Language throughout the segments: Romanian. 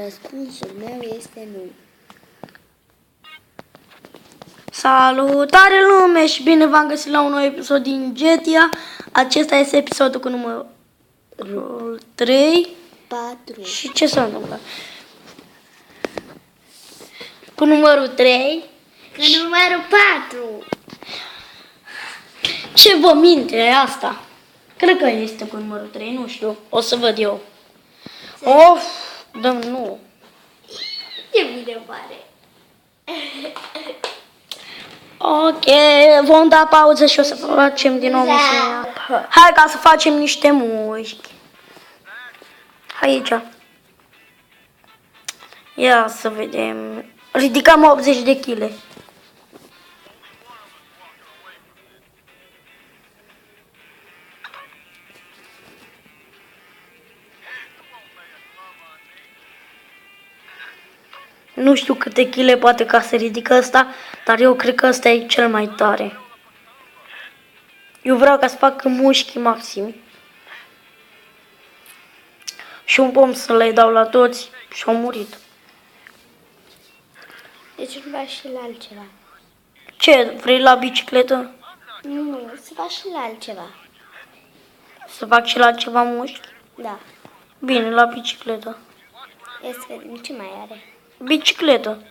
Răspunsul meu este nu. Salutare lume și bine v-am găsit la un nou episod din GTA. Acesta este episodul cu numărul 3. 4. Și ce s-a întâmplat? Cu numărul 3. Cu numărul 4. Ce vă minte asta? Cred că este cu numărul 3, nu știu. O să văd eu. Of, dăm nu. Ce bine pare. Ok, vom da pauză și o să facem din nou misiunea. Hai ca să facem niște mușchi. Aici. Ia să vedem. Ridicăm 80 de kg. Nu știu câte kg poate ca să ridică ăsta, dar eu cred că ăsta e cel mai tare. Eu vreau ca să fac mușchi maximi. Și un pom să le dau la toți și au murit. Deci nu faci și la altceva. Ce, vrei la bicicletă? Nu, să faci și la altceva. Să fac și la ceva mușchi? Da. Bine, la bicicletă. Ia să vedem ce mai are. Bicicletă.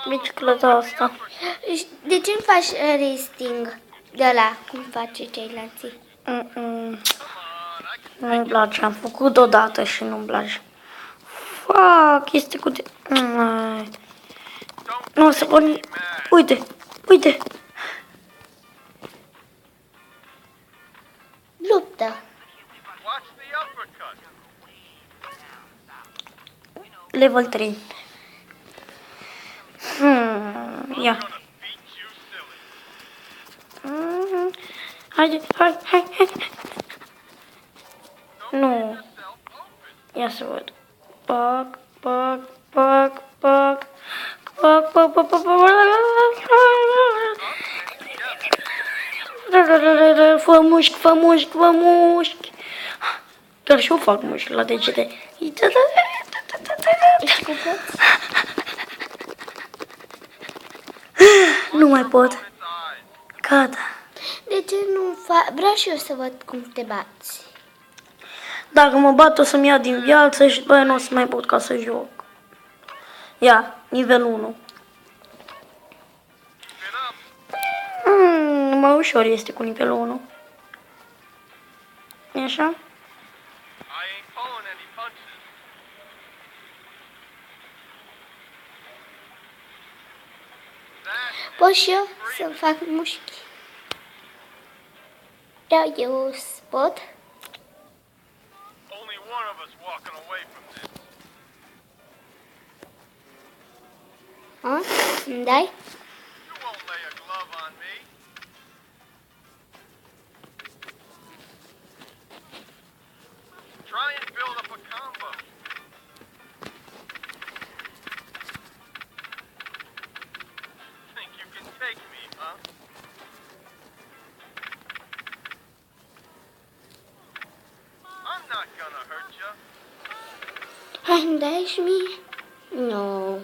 Bicicleta asta. De ce nu faci resting de la cum face ceilalți? Nu-mi place, am făcut odată și nu-mi place. Fuck, este cu... Nu o să porni... Uite, uite. Luptă. Level 3. Ia. Haide, hai. Nu. Ia să văd. Pac. Fă mușchi. Chiar și eu fac mușchi la degete. Ești cu poți? Nu mai pot. Gata. De ce nu faci? Vreau și eu să văd cum te bați. Dacă mă bat o să-mi ia din viață și după aia nu o să mai pot ca să joc. Ia, nivel 1. Mai ușor este cu nivelul 1. E așa? Pot și eu să-mi fac mușchi? Da, eu pot. Îmi dai? Hai, îmi dai și mie? Nu.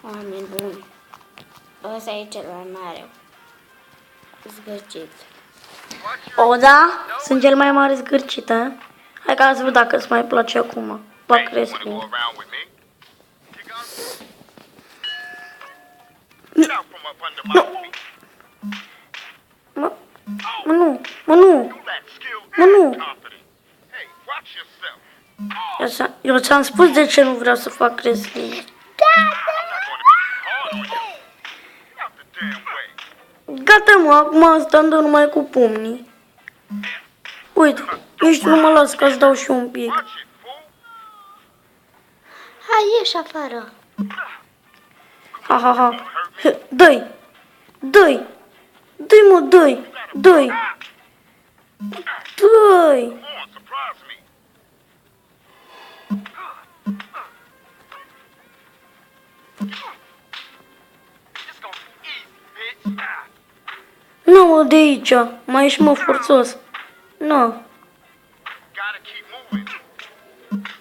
Oameni buni. Ăsta e cel mai mare. Zgârcit. O, da? Sunt cel mai mare zgârcit, a? Hai ca să văd dacă îți mai place acum. Fac wrestling. Nu. Eu ți-am spus de ce nu vreau să fac wrestling. Gata, mă, acum stăm de numai cu pumnii. Uite, nici nu mă las ca să dau și un pic. Hai, ieși afară. Ha. Dă-i, mă, dă-i. Nu, mă, de aici. Mai ești, mă, forțos. Nu.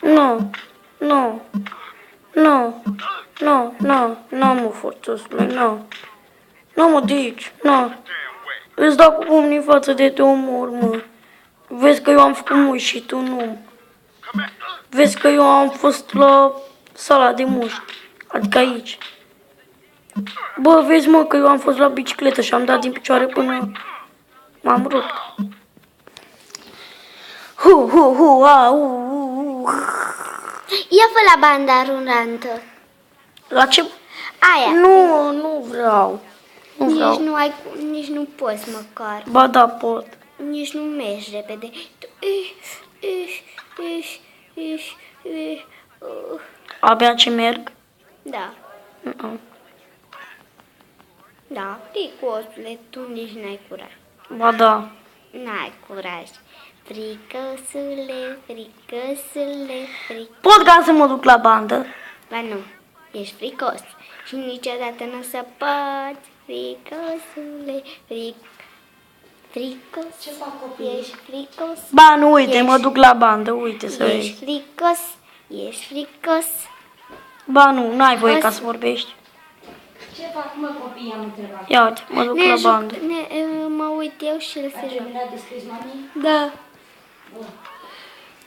Nu. Nu. Nu. Nu, nu, nu, mă, forțosule, nu. Nu, mă, de aici, nu. Îți dau cu pumnii în față de te omor, mă. Vezi că eu am făcut mușchi și tu nu. Vezi că eu am fost la sala de mușchi, adică aici. Bă, vezi, mă, că eu am fost la bicicletă și am dat din picioare până m-am rupt. Ia fă la banda rulantă. La ce? Aia. Nu, nu vreau. Nu vreau. Nici nu poți măcar. Ba da, pot. Nici nu mergi repede. Abia ce merg? Da. Da, fricosule, tu nici n-ai curaj. Ba da. N-ai curaj. Fricosule, fricosule, Pot ca să mă duc la bandă? Ba nu, ești fricos. Și niciodată nu o să poți. Fricosule, fricos. Ce fac copiii? Ești fricos. Ba nu, uite, mă duc la bandă, uite să Ești vezi. fricos. Ești fricos. Ba nu, n-ai voie ca să vorbești. Ce fac, mă, copiii, am întrebat. Ia uite, mă duc la bandă. Mă uit eu și el se Ai joacă. terminat de scris, mami? Da.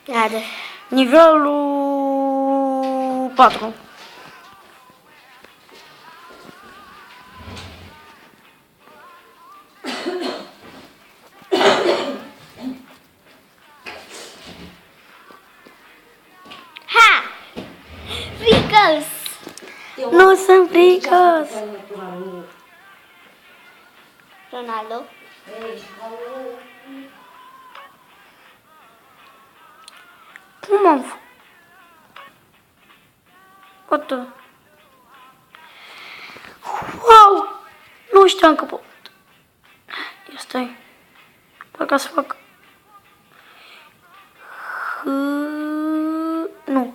Iată. Nivelul 4. Ha! Fricos! Nu sunt fricos. Ronaldo. Cum am făcut? Gata. Wow! Nu știam că pot. Ia stai. Parcă să fac. Nu.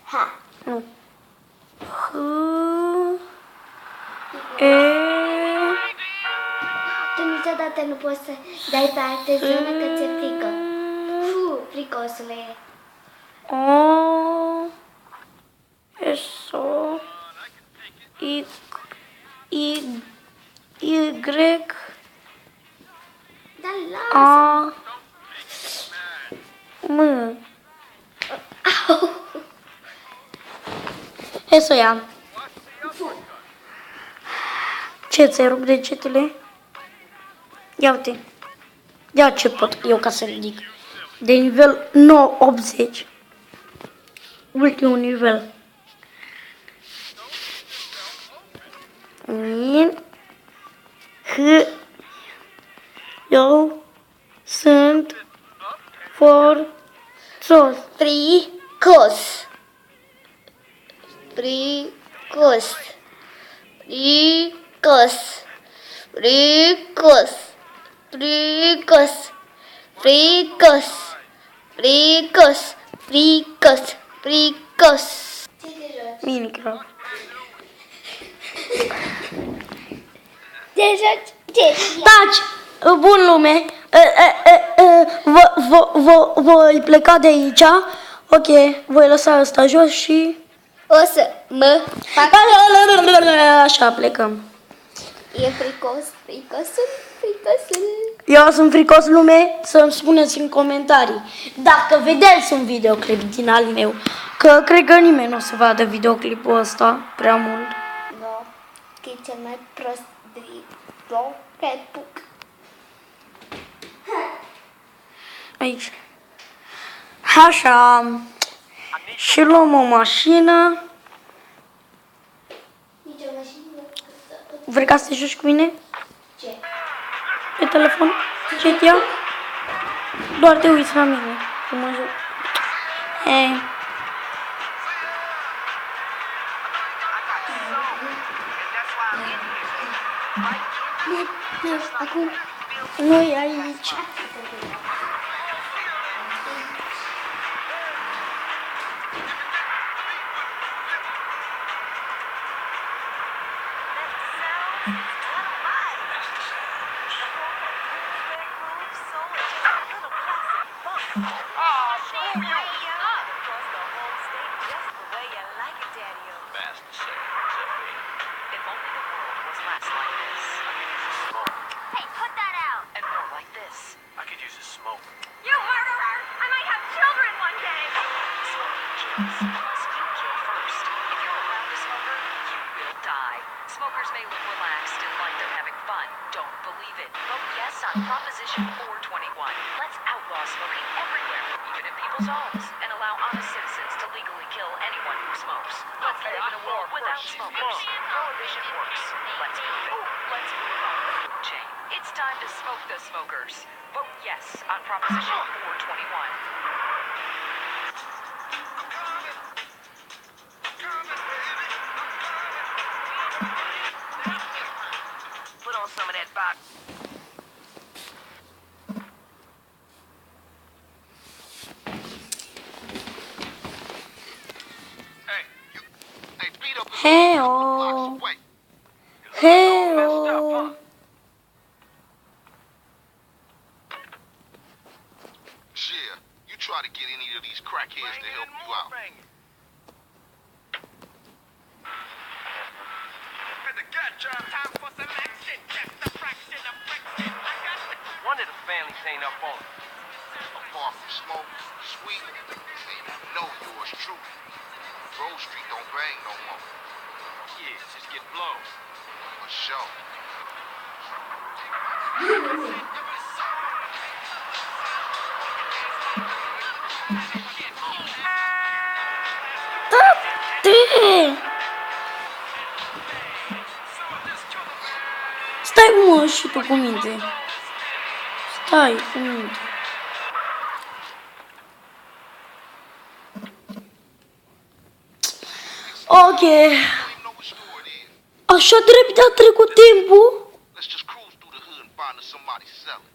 Ha! Nu. E. Tu niciodată nu poți să dai pe alte zone că ți-e frică. Fricosule. O. S-O. I. Dar lasă. A. M. Hai să o iau. Ce, ți-ai rupt degetele? Ia uite. Ia ce pot eu ca să ridic. De nivel 980. Ultimul nivel. Eu sunt forțos. Fricos. Fricos. Fricos. Fricos. Fricos. Fricos. Fricos. Fricos. Fricos. Ce te joci? Minecraft. Te joci? Ce? Taci! Bun lume! Voi pleca de aici. Ok, voi lăsa asta jos și... O să mă fac... Așa, plecăm. E fricos, fricosul, fricosul. Eu sunt fricos, lume, să-mi spuneți în comentarii dacă vedeți un videoclip din al meu. Că cred că nimeni nu o să vadă videoclipul ăsta prea mult. No, că e cel mai prost video pe puc. Aici. Așa. Și luăm o mașină. Nici o mașină. Vrei ca să te joci cu mine? Ce? Pe telefon? Ce-ți iau? Doar te uiți la mine. Cum mă joc. Ei. Acum. Nu e aici. Must you kill first. If you're around a smoker, you will die. Smokers may look relaxed and like they're having fun. Don't believe it. Vote yes on Proposition 421. Let's outlaw smoking everywhere, even in people's homes, and allow honest citizens to legally kill anyone who smokes. Let's live in a world without smokers. Prohibition works. Let's prove it. Let's move on the food chain. It's time to smoke the smokers. Vote yes on Proposition 421. Put on some of that box. Hey, you. Hey, beat up. Hey-oh. Wait. Hey-oh. Yeah, you try to get any of these crackheads to help you out. One of the families ain't up on it. Apart from Smoke, Sweet, and you know yours truly. Grove Street don't bang no more. Yeah, just get blown. For sure. Tate! Stai mă și tu cu minte. Stai cu minte. Ok. Don't even know what store it is. Așa de repede a trecut timpul. Let's just cruise through the hood and find us somebody selling.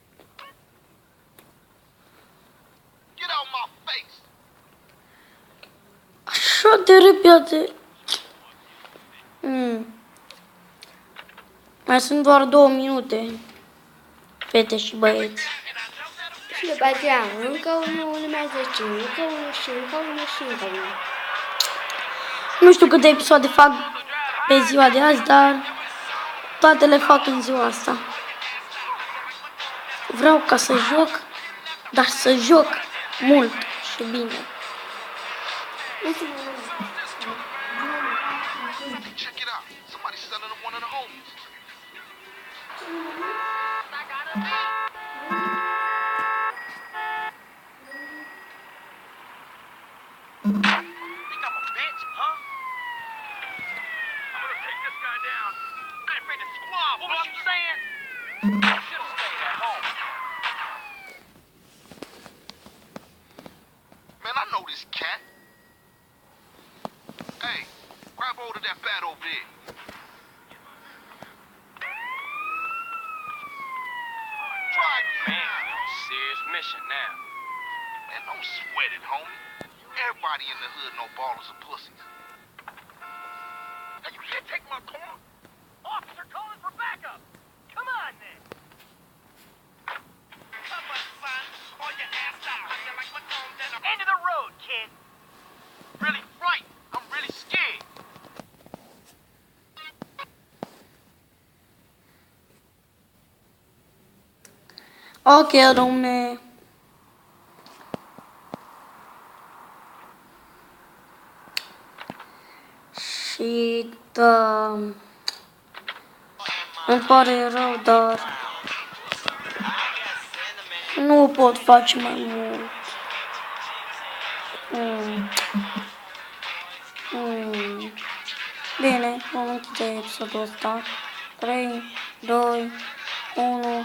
Get out my face! Așa de repede. Mai sunt doar 2 minute. Fete și băieți. Și după aceea încă unul urmează și încă unul și încă unul și încă unul. Nu știu câte episoade fac pe ziua de azi, dar toate le fac în ziua asta. Vreau ca să joc, dar să joc mult și bine. Check it out. Somebody's selling to one of the homies. Think I'm a bitch, huh? I'm gonna take this guy down. I ain't afraid to squab. What was you saying? I should've stayed at home. Man, I know this cat. Hey, grab hold of that bat over there. Try again. Man, serious mission now. Man, don't sweat it, homie. Everybody in the hood know ballers are pussies. Hey, you can't take my car. Officer calling for backup. Come on, then. Come on, son, or your ass out. End of the road, kid. Really frightened. I'm really scared. Ok, domne. Și da... Îmi pare rău, dar... Nu pot face mai mult. Bine, vom închide episodul ăsta. 3, 2, 1...